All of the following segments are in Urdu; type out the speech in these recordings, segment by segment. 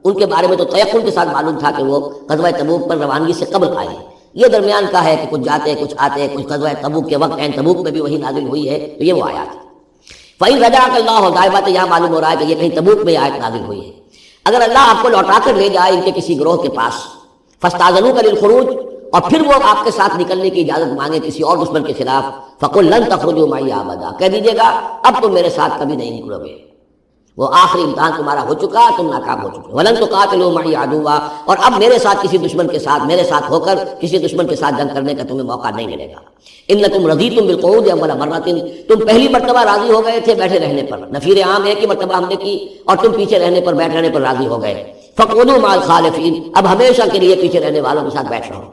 ان کے بارے میں تو تیقن کے ساتھ معلوم تھا کہ وہ غزوہ تبوک پر روانگی سے قبل آئے ہیں. یہ درمیان کا ہے کہ کچھ جاتے کچھ آتے، کچھ غزوہ تبوک کے وقت تبوک میں بھی وہی نازل ہوئی ہے، تو یہ وہ آیات ہے. فَإِن رَجَعَكَ اللَّهُ، ظاہر بات ہے یہاں معلوم ہو رہا ہے کہ یہ کہیں تبوک میں آیت نازل ہوئی ہے. اگر اللہ آپ کو لوٹا کر لے جائے ان کے کسی گروہ کے پاس، فَاسْتَأْذَنُوكَ لِلْخُرُوجِ، اور پھر وہ آپ کے ساتھ نکلنے کی اجازت مانگے کسی اور دشمن کے خلاف، فَقُل لَن تَخْرُجُوا مَعِيَ أَبَدًا، کہہ دیجیے گا اب تم میرے ساتھ کبھی نہیں نکلو گے، وہ آخری امتحان تمہارا ہو چکا، تم ناکام ہو چکے. وَلَن تُقَاتِلُوا مَعِيَ عَدُوًّا، اور اب میرے ساتھ کسی دشمن کے ساتھ، میرے ساتھ ہو کر کسی دشمن کے ساتھ جنگ کرنے کا تمہیں موقع نہیں ملے گا. إِنَّكُمْ رَضِيتُمْ بِالْقُعُودِ أَوَّلَ مَرَّةٍ، تم پہلی مرتبہ راضی ہو گئے تھے بیٹھے رہنے پر. نفیر عام ایک ہی مرتبہ ہم نے کی اور تم پیچھے رہنے پر، بیٹھ رہنے پر راضی ہو گئے. فَاقْعُدُوا مَعَ الْخَالِفِينَ، اب ہمیشہ کے لیے پیچھے رہنے والوں کے ساتھ بیٹھ رہو.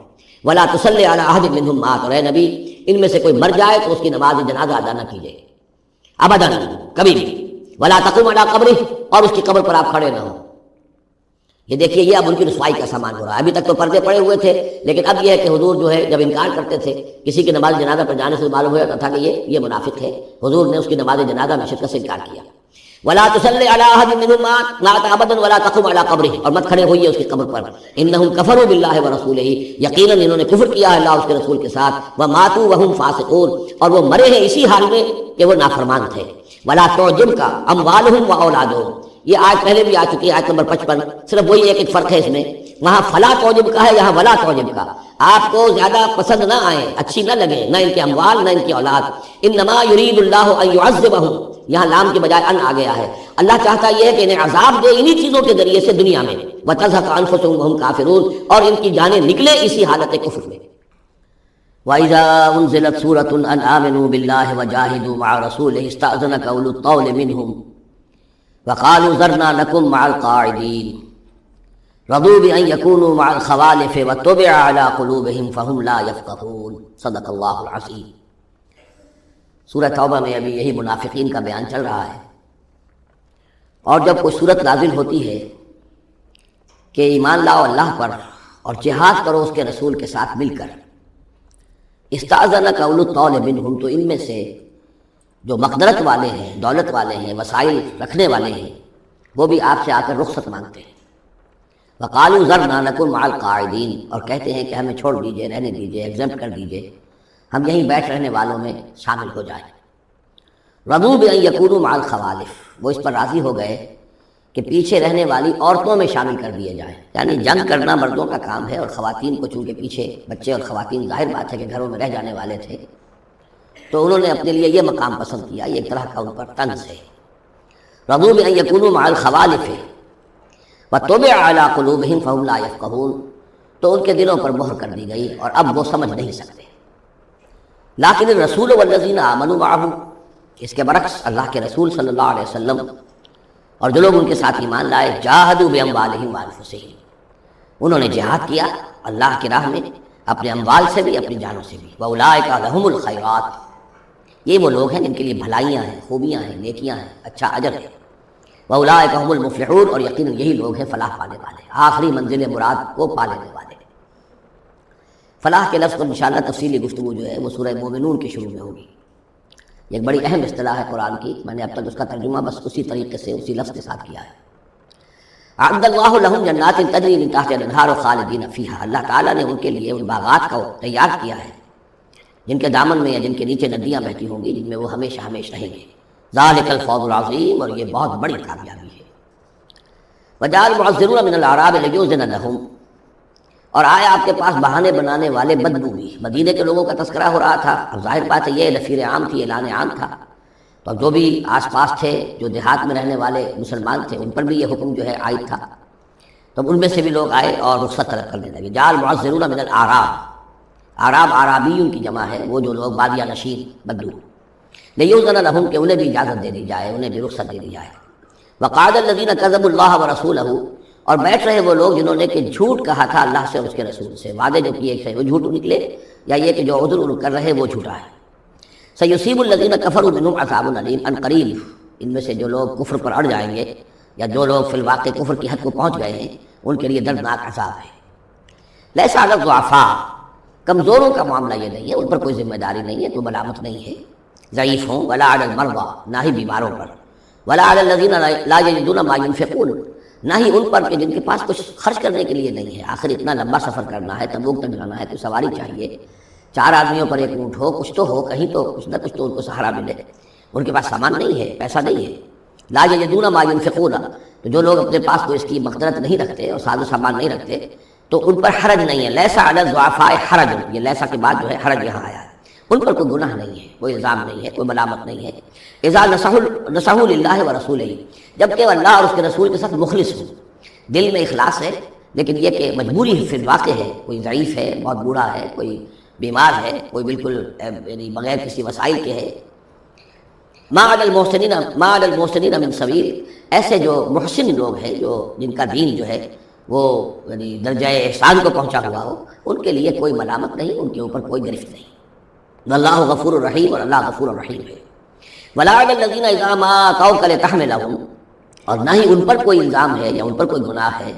وَلَا تُصَلِّ عَلَىٰ أَحَدٍ مِّنْهُمْ مَاتَ، اور اے نبی ان میں سے کوئی مر جائے تو اس کی نماز جنازہ ادا نہ کیجیے ابدا، کبھی بھی. وَلَا تَقُمْ عَلَىٰ قَبْرِهِ، اور اس کی قبر پر آپ کھڑے نہ ہوں. یہ دیکھیے یہ اب ان کی رسوائی کا سامان ہو رہا ہے. ابھی تک تو پردے پڑے ہوئے تھے، لیکن اب یہ ہے کہ حضور جو ہے جب انکار کرتے تھے کسی کی نماز جنازہ پر جانے سے معلوم ہو جاتا تھا کہ یہ منافق ہے، حضور نے اس کی نماز جنازہ میں شرکت سے انکار کیا. وَلَا تُصَلِّ عَلَىٰ أَحَدٍ مِّنْهُمْ مَاتَ أَبَدًا وَلَا تَقُمْ عَلَىٰ قَبْرِهِ، اور مت کھڑے ہوئیے اس کی قبر پر. إِنَّهُمْ كَفَرُوا بِاللَّهِ وَرَسُولِهِ، یقیناً انہوں نے کفر کیا ہے اللہ اس کے رسول کے ساتھ. وَمَاتُوا وَهُمْ فَاسِقُونَ، اور وہ مرے ہیں اسی حال میں کہ وہ نافرمان تھے. وَلَا تُعْجِبْكَ أَمْوَالُهُمْ وَأَوْلَادُهُمْ، یہ آیت پہلے بھی آ چکی ہے، آیت نمبر 55. صرف وہی ایک فرق ہے اس میں، وہاں فلا تعجب کا ہے، یہاں ولا تعجب کا. آپ کو زیادہ پسند نہ آئے، اچھی نہ لگے، نہ ان کے اموال نہ ان کی اولاد. انما یرید اللہ ان يعذبهم، یہاں لام کے بجائے ان آ گیا ہے. اللہ چاہتا یہ ہے کہ انہیں عذاب دے انہی چیزوں کے ذریعے سے دنیا میں. وتزهق انفسهم وهم كافرون، اور ان کی جانیں نکلے اسی حالت کفر میں. وَإِذَا أُنزِلَتْ سُورَةٌ أَنْ آمِنُوا بِاللَّهِ وَجَاهِدُوا مَعَ رَسُولِهِ اسْتَأْذَنَكَ أُولُو الطَّوْلِ مِنْهُمْ وَقَالُوا ذَرْنَا نَكُن مَعَ الْقَاعِدِينَ رضوا بأن يكونوا مع الخوالف وطبع على قلوبهم فهم لا يفقهون. صدق اللہ العظیم. سورہ توبہ میں ابھی یہی منافقین کا بیان چل رہا ہے، اور جب کوئی صورت نازل ہوتی ہے کہ ایمان لاؤ اللہ پر اور جہاد کرو اس کے رسول کے ساتھ مل کر، استأذنک اولو الطول منہم، تو ان میں سے جو مقدرت والے ہیں، دولت والے ہیں، وسائل رکھنے والے ہیں، وہ بھی آپ سے آ کر رخصت مانگتے ہیں. وقالوا ذرنا نکن مع القاعدین، اور کہتے ہیں کہ ہمیں چھوڑ دیجئے، رہنے دیجئے، ایگزمپٹ کر دیجئے، ہم یہیں بیٹھ رہنے والوں میں شامل ہو جائیں. رضوا بأن یکونوا مع الخوالف، وہ اس پر راضی ہو گئے کہ پیچھے رہنے والی عورتوں میں شامل کر دیے جائیں. یعنی جنگ کرنا مردوں کا کام ہے، اور خواتین کو چونکہ پیچھے بچے اور خواتین ظاہر بات ہے کہ گھروں میں رہ جانے والے تھے، تو انہوں نے اپنے لیے یہ مقام پسند کیا. یہ ایک طرح کا ان پر طنز ہے. رضوا بأن یکونوا مع الخوالف وطبع على قلوبهم فهم لا يفقهون، تو ان کے دلوں پر مہر کر دی گئی اور اب وہ سمجھ نہیں سکتے. لیکن الرسول والذین آمنوا معه، اس کے برعکس اللہ کے رسول صلی اللہ علیہ وسلم اور جو لوگ ان کے ساتھ ایمان لائے، جاہدوا باموالہم وانفسہم، انہوں نے جہاد کیا اللہ کی راہ میں اپنے اموال سے بھی اپنی جانوں سے بھی. واولئک لهم الخیرات، یہ وہ لوگ ہیں جن کے لیے بھلائیاں ہیں، خوبیاں ہیں، نیکیاں ہیں، اچھا اجر ہے. واولئک هم المفلحون، اور یقیناً یہی لوگ ہیں فلاح پانے والے، آخری منزل مراد کو پا لینے والے. فلاح کے لفظ پر انشاءاللہ تفصیلی گفتگو جو ہے وہ سورہ مومنون کے شروع میں ہوگی. یہ ایک بڑی اہم اصطلاح ہے قرآن کی، میں نے اب تک اس کا ترجمہ بس اسی طریقے سے اسی لفظ کے ساتھ کیا ہے. اعد اللہ لہم جنات تجری من تحتها الانہار خالدین فیہا، اللہ تعالیٰ نے ان کے لیے ان باغات کا تیار کیا ہے جن کے دامن میں یا جن کے نیچے ندیاں بہتی ہوں گی، جن میں وہ ہمیشہ ہمیشہ رہیں گے. ذالک الفوز العظیم، اور یہ بہت بڑی کامیابی ہے. وجاء المعذرون من الاعراب لیؤذن لهم، اور آئے آپ کے پاس بہانے بنانے والے بدبوئی. مدینے کے لوگوں کا تذکرہ ہو رہا تھا. اب ظاہر بات ہے یہ نفیر عام تھی، اعلان عام تھا، تو جو بھی آس پاس تھے، جو دیہات میں رہنے والے مسلمان تھے، ان پر بھی یہ حکم جو ہے عائد تھا. تو ان میں سے بھی لوگ آئے اور رخصت طلب کرنے لگے. جاء المعذرون من الاعراب، اعراب عرابیوں کی جمع ہے، وہ جو لوگ بادیہ نشین بدو. لیؤذن لهم، کہ انہیں بھی اجازت دے دی جائے، انہیں بھی رخصت دے دی جائے. وقعد الذین کذبوا اللہ ورسولہ، اور بیٹھ رہے وہ لوگ جنہوں نے کہ جھوٹ کہا تھا اللہ سے اور اس کے رسول سے، وعدے جو کیے تھے وہ جھوٹ نکلے، یا یہ کہ جو عذر کر رہے وہ جھوٹا ہے. سیصیب الذین کفروا منہم عذاب علیم، ان قریب ان میں سے جو لوگ کفر پر اڑ جائیں گے یا جو لوگ فی الواقع کفر کی حد کو پہنچ گئے ہیں، ان کے لیے دردناک عذاب ہے. لیس علی الضعفاء، کمزوروں کا معاملہ یہ نہیں ہے، ان پر کوئی ذمہ داری نہیں ہے، کوئی ملامت نہیں ہے ضعیف ہوں. ولا علی المرضى، نہ ہی بیماروں پر. ولا علی الذین لا یجدون ما ينفقون، نہ ہی ان پر کہ جن کے پاس کچھ خرچ کرنے کے لیے نہیں ہے. آخر اتنا لمبا سفر کرنا ہے، تبوک تک جانا ہے، تو سواری چاہیے. 4 آدمیوں پر ایک اونٹ ہو، کچھ تو ہو، کہیں تو کچھ نہ کچھ تو ان کو سہارا ملے. ان کے پاس سامان نہیں ہے، پیسہ نہیں ہے. لا یجدون ما ينفقون، تو جو لوگ اپنے پاس کوئی اس کی مقدرت نہیں رکھتے اور ساز و سامان نہیں رکھتے تو ان پر حرج نہیں ہے. لیس علی الضعفاء حرج، یہ لیسا کے بعد جو ہے حرج یہاں آیا ہے. ان پر کوئی گناہ نہیں ہے، کوئی الزام نہیں ہے، کوئی ملامت نہیں ہے. اذا نصحوا للہ ورسولہ، جب کہ وہ اللہ اور اس کے رسول کے ساتھ مخلص ہو، دل میں اخلاص ہے، لیکن یہ کہ مجبوری فی الواقع ہے، کوئی ضعیف ہے، بہت بوڑھا ہے، کوئی بیمار ہے، کوئی بالکل یعنی بغیر کسی وسائل کے ہے. ما علی المحسنین من سبیل، ایسے جو محسن لوگ ہیں، جو جن کا دین جو ہے وہ یعنی درجہ احسان کو پہنچا ہوا ہو، ان کے لیے کوئی ملامت نہیں، ان کے اوپر کوئی گرفت نہیں. واللہ غفور الرحیم، اور اللہ غفور الرحیم ہے. ولا علی الذین اذا ما اتوک لتحملهم، اور نہ ہی ان پر کوئی الزام ہے یا ان پر کوئی گناہ ہے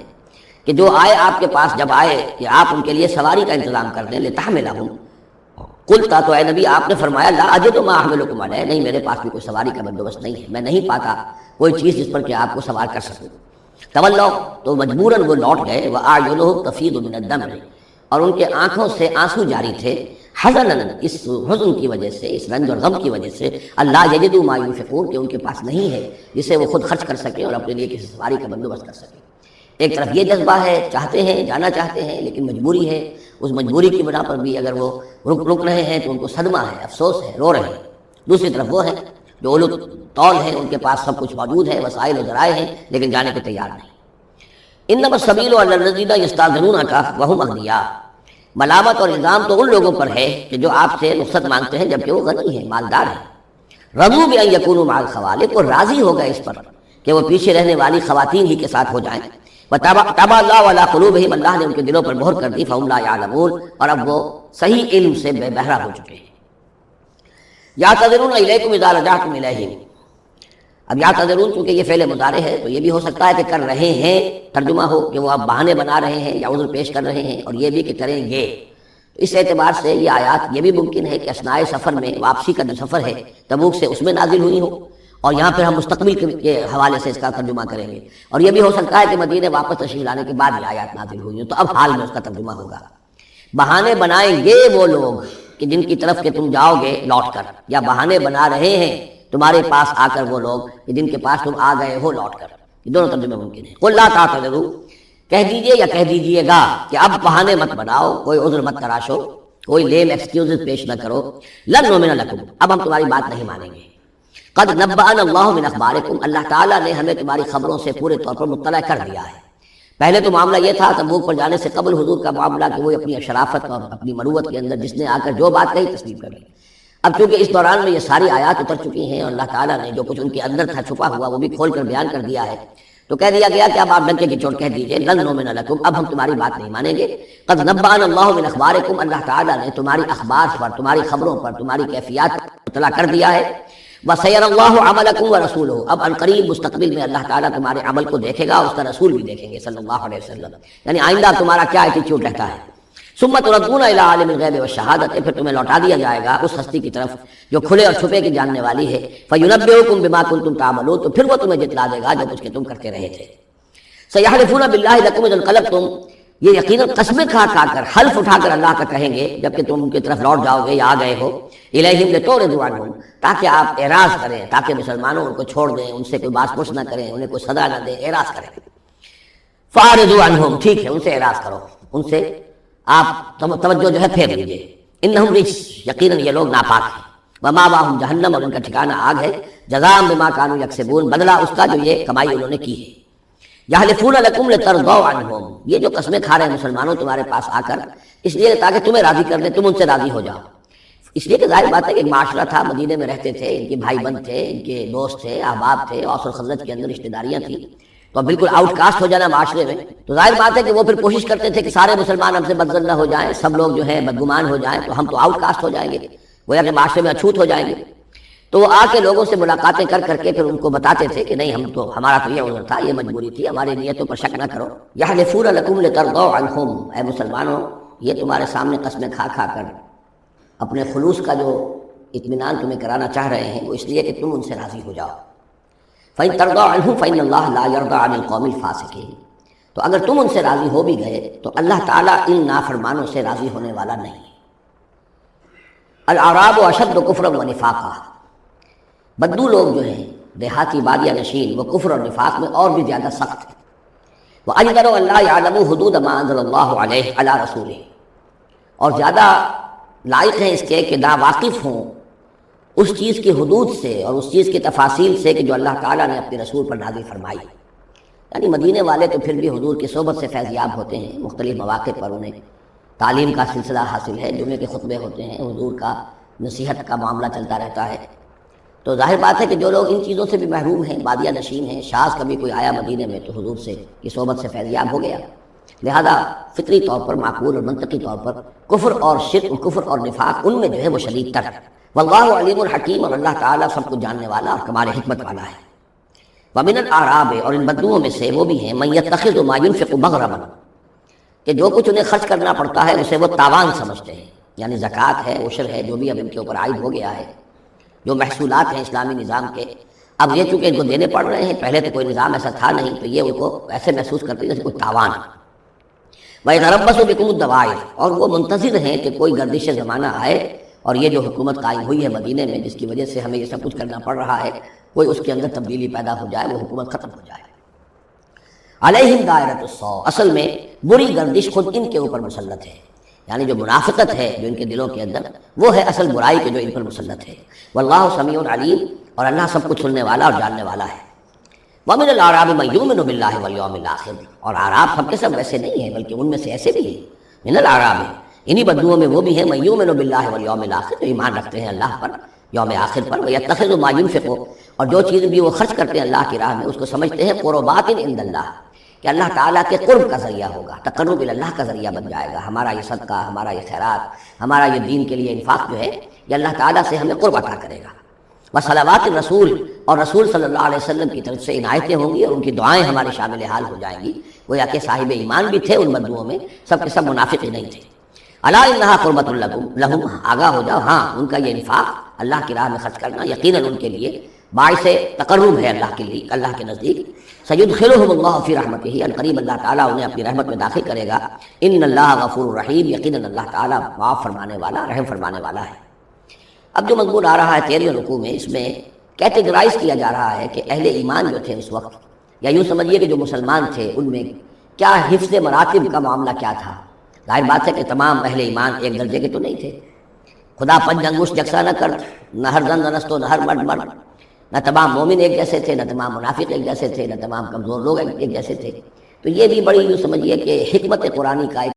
کہ جو آئے آپ کے پاس، جب آئے کہ آپ ان کے لیے سواری کا انتظام کر دیں. لتحملهم، قلتا، تو اے نبی آپ نے فرمایا، لا اجد ما احملکم علیہ، نہیں میرے پاس بھی کوئی سواری کا بندوبست نہیں ہے، میں نہیں پاتا کوئی چیز جس پر کہ آپ کو سوار کر سکوں. تولوا، تو مجبوراً وہ لوٹ گئے. واعینهم تفیض من الدمع، اور ان کے آنکھوں سے آنسو جاری تھے. حزناً، اس حزن کی وجہ سے، اس رنج اور غم کی وجہ سے. اللہ یجدوا ما ينفقون، کہ ان کے پاس نہیں ہے جسے وہ خود خرچ کر سکیں اور اپنے لیے کسی سواری کا بندوبست کر سکیں. ایک طرف یہ جذبہ ہے، چاہتے ہیں، جانا چاہتے ہیں، لیکن مجبوری ہے. اس مجبوری کی بنا پر بھی اگر وہ رک رہے ہیں تو ان کو صدمہ ہے، افسوس ہے، رو رہے ہیں. دوسری طرف وہ ہیں جو اولو طول ہیں، ان کے پاس سب کچھ موجود ہے، وسائل و ذرائع ہیں، لیکن جانے کو تیار نہیں. انما السبیل علی الذین یستأذنونک وهم اغنیاء، ملامت اور الزام تو ان لوگوں پر ہے کہ جو آپ سے رخصت مانگتے ہیں جبکہ وہ غنی ہیں، مالدار ہیں. رضوا بأن یکونوا مع الخوالق، اور راضی ہو گئے اس پر کہ وہ پیچھے رہنے والی خواتین ہی کے ساتھ ہو جائیں. طبع اللہ علی قلوبہم، اللہ نے ان کے دلوں پر مہر کر دی. فہم لا یعلمون، اور اب وہ صحیح علم سے بے بہرہ ہو چکے ہیں. یعتذرون الیکم اذا رجعتم الیہم، اب یعتذرون چونکہ یہ فعل مضارع ہے تو یہ بھی ہو سکتا ہے کہ کر رہے ہیں، ترجمہ ہو کہ وہ اب بہانے بنا رہے ہیں یا عذر پیش کر رہے ہیں، اور یہ بھی کہ کریں گے. اس اعتبار سے یہ آیات یہ بھی ممکن ہے کہ اثناء سفر میں، واپسی کا جو سفر ہے تبوک سے، اس میں نازل ہوئی ہو، اور یہاں پھر ہم مستقبل کے حوالے سے اس کا ترجمہ کریں گے. اور یہ بھی ہو سکتا ہے کہ مدینے واپس تشریف لانے کے بعد یہ آیات نازل ہوئی ہوں، تو اب حال میں اس کا ترجمہ ہوگا. بہانے بنائیں گے وہ لوگ کہ جن کی طرف کہ تم جاؤ گے لوٹ کر، یا بہانے بنا رہے ہیں تمہارے پاس آ کر وہ لوگ کہ جن کے پاس تم آ گئے ہو لوٹ کر. یہ دونوں ترجمے ممکن ہیں. قل لا تعتذروا، کہہ دیجئے یا کہہ دیجئے گا کہ اب بہانے مت بناؤ، کوئی عذر مت تراشو، کوئی لیم ایکسکیوز پیش نہ کرو. لن نؤمن لکم، اب ہم تمہاری بات نہیں مانیں گے. قد نبأنا اللہ من اخبارکم، اللہ تعالیٰ نے ہمیں تمہاری خبروں سے پورے طور پر مطلع کر دیا ہے. پہلے تو معاملہ یہ تھا تبوک پر جانے سے قبل حضور کا معاملہ کہ وہ اپنی شرافت اور اپنی مروت کے اندر جس نے آ کر جو بات کہی تسلیم کر لی. اب چونکہ اس دوران میں یہ ساری آیات اتر چکی ہیں اور اللہ تعالیٰ نے جو کچھ ان کے اندر تھا چھپا ہوا وہ بھی کھول کر بیان کر دیا ہے، تو کہہ دیا گیا کہ اب آپ ڈنکے کی چوٹ کہہ دیجئے، لن نؤمن لکم، اب ہم تمہاری بات نہیں مانیں گے. قد نبأنا اللہ من اخبارکم، اللہ تعالیٰ نے تمہاری اخبار پر، تمہاری خبروں پر، تمہاری کیفیات پر اطلاع کر دیا ہے. وَسَيَرَى اللَّهُ عَمَلَكُمْ وَرَسُولُهُ، اب عنقریب مستقبل میں اللہ تعالیٰ تمہارے عمل کو دیکھے گا، اس کا رسول بھی دیکھیں گے صلی اللہ علیہ وسلم. یعنی آئندہ تمہارا کیا ایٹیچیوڈ رہتا ہے. ثم تردون الى عالم الغیب والشہادۃ، پھر تمہیں لوٹا دیا جائے گا اس ہستی کی طرف جو کھلے اور چھپے کی جاننے والی ہے. فینبئکم بما کنتم تعملون، تو پھر وہ تمہیں جتلا دے گا جو کچھ کہ تم کرتے رہے تھے. سیحلفون باللہ لکم اذا انقلبتم، یہ یقیناً قسمیں کھا کھا کر، حلف اٹھا کر اللہ کا کہیں گے جبکہ تم ان کی طرف لوٹ جاؤ گے یا آ گئے ہو. الیہم لتعرضوا عنہم، تاکہ آپ اعراض کریں، تاکہ مسلمانوں ان کو چھوڑ دیں، ان سے کوئی باس پوچھ نہ کریں، انہیں کوئی سزا نہ دیں، اعراض کریں. فاعرضوا عنہم، ٹھیک ہے ان سے اعراض کرو، ان سے آپ توجہ جو ہے پھیر لیجیے. انہم رجس، یقیناً یہ لوگ ناپاک ہیں. ومأواہم جہنم، اور ان کا ٹھکانہ آگ ہے. جزاء بما کانوا یکسبون، بدلہ اس کا جو یہ کمائی انہوں نے کی ہے. یحلفون لکم لترضوا عنہم، یہ جو قسمیں کھا رہے ہیں مسلمانوں تمہارے پاس آ کر، اس لیے تاکہ تمہیں راضی کر دیں، تم ان سے راضی ہو جاؤ. اس لیے کہ ظاہر بات ہے کہ ایک معاشرہ تھا، مدینے میں رہتے تھے، ان کے بھائی بند تھے، ان کے دوست تھے، احباب تھے، اوس اور خزرج کے اندر رشتہ داریاں تھیں، تو اب بالکل آؤٹ کاسٹ ہو جانا معاشرے میں. تو ظاہر بات ہے کہ وہ پھر کوشش کرتے تھے کہ سارے مسلمان ہم سے بدظن نہ ہو جائیں، سب لوگ جو ہیں بدگمان ہو جائیں، تو ہم تو آؤٹ کاسٹ ہو جائیں گے، گویا کہ معاشرے میں اچھوت ہو جائیں گے. تو وہ آ کے لوگوں سے ملاقاتیں کر کر کے پھر ان کو بتاتے تھے کہ نہیں، ہمارا تو یہ عذر تھا، یہ مجبوری تھی، ہماری نیتوں پر شک نہ کرو. یحلفون لکم لترضوا عنہم، اے مسلمانوں یہ تمہارے سامنے قسمیں کھا کھا کر اپنے خلوص کا جو اطمینان تمہیں کرانا چاہ رہے ہیں، وہ اس لیے کہ تم ان سے راضی ہو جاؤ. فَإِن تَرْضَىٰ عَنْهُمْ فَإِنَّ اللَّهَ لَا يَرْضَىٰ عَنِ الْقَوْمِ الْفَاسِقِينَ۔ تو اگر تم ان سے راضی ہو بھی گئے تو اللہ تعالیٰ ان نافرمانوں سے راضی ہونے والا نہیں۔ الاعراب اشد کفرا و نفاقا، بدو لوگ جو ہیں دیہاتی بادیہ نشین وہ کفر اور نفاق میں اور بھی زیادہ سخت ہیں۔ وَأَجْدَرُ أَن لَّا يَعْلَمُوا حُدُودَ مَا أَنزَلَ اللَّهُ عَلَيْهِ عَلَىٰ رَسُولِهِ، اور زیادہ لائق ہیں اس کے کہ ناواقف ہوں اس چیز کی حدود سے اور اس چیز کی تفاصیل سے کہ جو اللہ تعالیٰ نے اپنے رسول پر نازل فرمائی۔ یعنی مدینے والے تو پھر بھی حضور کی صحبت سے فیضیاب ہوتے ہیں، مختلف مواقع پر انہیں تعلیم کا سلسلہ حاصل ہے، جمعے کے خطبے ہوتے ہیں، حضور کا نصیحت کا معاملہ چلتا رہتا ہے۔ تو ظاہر بات ہے کہ جو لوگ ان چیزوں سے بھی محروم ہیں، بادیہ نشین ہیں، شاذ کبھی کوئی آیا مدینے میں تو حضور سے کی صحبت سے فیضیاب ہو گیا، لہذا فطری طور پر معقول اور منطقی طور پر کفر اور شرک، کفر اور نفاق ان میں جو ہے وہ شدید تر ہے۔ واللہ علیم الحکیم، اور اللہ تعالیٰ سب کچھ جاننے والا اور کمال حکمت والا ہے۔ ومن الاعراب، اور ان بدوؤں میں سے وہ بھی ہیں من یتخذ ما ينفق مغرما، کہ جو کچھ انہیں خرچ کرنا پڑتا ہے اسے وہ تاوان سمجھتے ہیں، یعنی زکوٰۃ ہے، عشر ہے، جو بھی اب ان کے اوپر عائد ہو گیا ہے، جو محصولات ہیں اسلامی نظام کے، اب یہ چونکہ ان کو دینے پڑ رہے ہیں، پہلے تو کوئی نظام ایسا تھا نہیں، تو یہ ان کو ایسے محسوس کرتے ہیں جیسے کوئی تاوان۔ وَيَتَرَبَّصُ بِكُمُ الدَّوَائِرَ، اور وہ منتظر ہیں کہ کوئی گردش زمانہ آئے اور یہ جو حکومت قائم ہوئی ہے مدینے میں، جس کی وجہ سے ہمیں یہ سب کچھ کرنا پڑ رہا ہے، کوئی اس کے اندر تبدیلی پیدا ہو جائے، وہ حکومت ختم ہو جائے۔ علیہم دائرۃ السوء، اصل میں بری گردش خود ان کے اوپر مسلط ہے، یعنی جو منافقت ہے جو ان کے دلوں کے اندر، وہ ہے اصل برائی کے جو ان پر مسلط ہے۔ واللہ سمیع علیم، اور اللہ سب کچھ سننے والا اور جاننے والا ہے۔ ومن الاعراب من یؤمن باللہ والیوم الآخر، اور اعراب سب کے سب ویسے نہیں ہیں بلکہ ان میں سے ایسے بھی ہیں، من الاعراب، انہی بدوؤں میں وہ بھی ہیں من یؤمن باللہ والیوم الآخر، جو ایمان رکھتے ہیں اللہ پر، یوم آخر پر، ویتخذ ما ينفق، اور جو چیز بھی وہ خرچ کرتے ہیں اللہ کی راہ میں اس کو سمجھتے ہیں قربات عند اللہ، کہ اللہ تعالیٰ کے قرب کا ذریعہ ہوگا، تقرب اللہ کا ذریعہ بن جائے گا، ہمارا یہ صدقہ، ہمارا یہ خیرات، ہمارا یہ دین کے لیے انفاق جو ہے یہ اللہ تعالیٰ سے ہمیں قرب عطا کرے گا۔ وصلوات الرسول، اور رسول صلی اللہ علیہ وسلم کی طرف سے عنایتیں ہوں گی اور ان کی دعائیں ہمارے شامل حال ہو جائیں گی، گویا کہ صاحب ایمان بھی تھے ان بدوؤں میں، سب کے سب منافق ہی نہیں تھے۔ الا انہا قربۃ لہم، آگاہ ہو جاؤ، ہاں ان کا یہ انفاق اللہ کی راہ میں خرچ کرنا یقیناً ان کے لیے باعث تقرب ہے اللہ کے لیے، اللہ کے نزدیک۔ سیدخلہم اللہ فی رحمتہ، القریب اللہ تعالیٰ انہیں اپنی رحمت میں داخل کرے گا۔ ان اللہ غفور رحیم، یقیناً اللہ تعالیٰ معاف فرمانے والا، رحم فرمانے والا ہے۔ اب جو مضمون آ رہا ہے 13ویں رکوع میں، اس میں کیٹیگرائز کیا جا رہا ہے کہ اہل ایمان جو تھے اس وقت، یا یوں سمجھیے کہ جو مسلمان تھے ان میں کیا حفظ مراتب کا معاملہ کیا تھا۔ ظاہر بات ہے کہ تمام اہل ایمان ایک درجے کے تو نہیں تھے، خدا پنج انگشت یکساں نہ کر، نہ ہر زن نہ نستو، نہ ہر مرد مرد، نہ تمام مومن ایک جیسے تھے، نہ تمام منافق ایک جیسے تھے، نہ تمام کمزور لوگ ایک جیسے تھے۔ تو یہ بھی بڑی یوں سمجھیے کہ حکمت قرآنی کا ایک